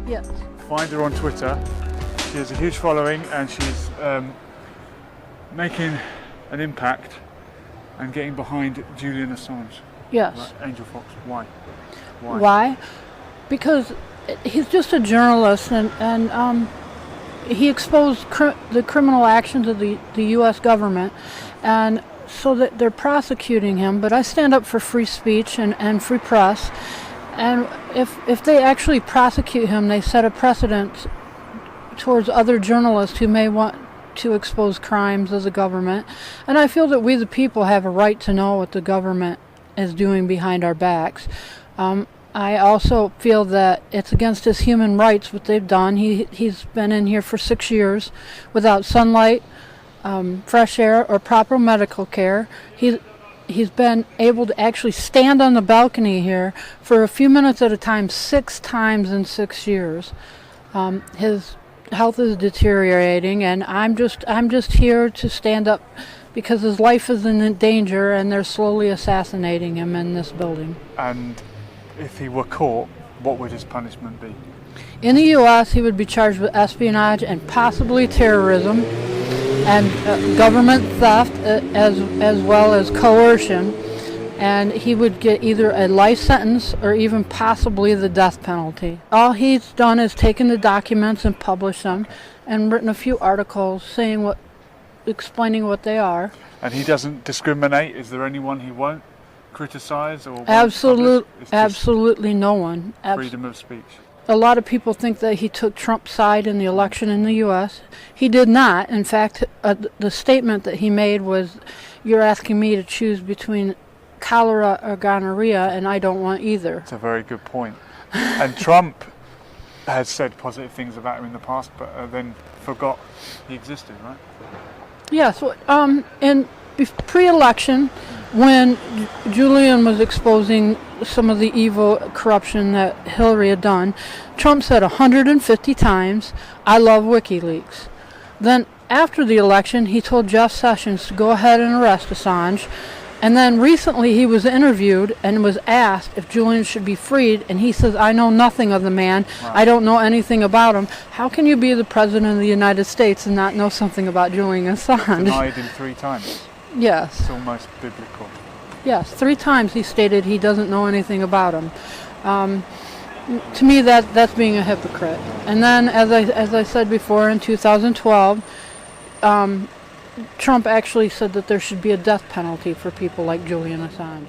Yes. Find her on Twitter. She has a huge following and she's making an impact and getting behind Julian Assange. Yes. Right? Angel Fox. Why? Why? Because he's just a journalist, and he exposed the criminal actions of the U.S. government, and so that they're prosecuting him. But I stand up for free speech and free press, and if they actually prosecute him, they set a precedent towards other journalists who may want to expose crimes of the government. And I feel that we the people have a right to know what the government is doing behind our backs. I also feel that it's against his human rights what they've done. He's been in here for 6 years without sunlight, fresh air, or proper medical care. He's been able to actually stand on the balcony here for a few minutes at a time 6 times in 6 years. His health is deteriorating, and I'm just here to stand up because his life is in danger, and they're slowly assassinating him in this building. And if he were caught, what would his punishment be? In the U.S., he would be charged with espionage and possibly terrorism and government theft, as well as coercion. And he would get either a life sentence or even possibly the death penalty. All he's done is taken the documents and published them and written a few articles explaining what they are. And he doesn't discriminate? Is there anyone he won't criticize or absolutely no one. Freedom of speech. A lot of people think that he took Trump's side in the election in the U.S. He did not. In fact, the statement that he made was, "You're asking me to choose between cholera or gonorrhea, and I don't want either." That's a very good point. And Trump has said positive things about him in the past, but then forgot he existed, right? Yes. In pre-election, when Julian was exposing some of the evil corruption that Hillary had done, Trump said 150 times, "I love WikiLeaks." Then after the election, he told Jeff Sessions to go ahead and arrest Assange. And then recently he was interviewed and was asked if Julian should be freed, and he says, "I know nothing of the man. Wow. I don't know anything about him." How can you be the president of the United States and not know something about Julian Assange? Denied him 3 times. Yes. It's almost biblical. Yes, 3 times he stated he doesn't know anything about him. To me, that's being a hypocrite. And then, as I said before, in 2012, Trump actually said that there should be a death penalty for people like Julian Assange.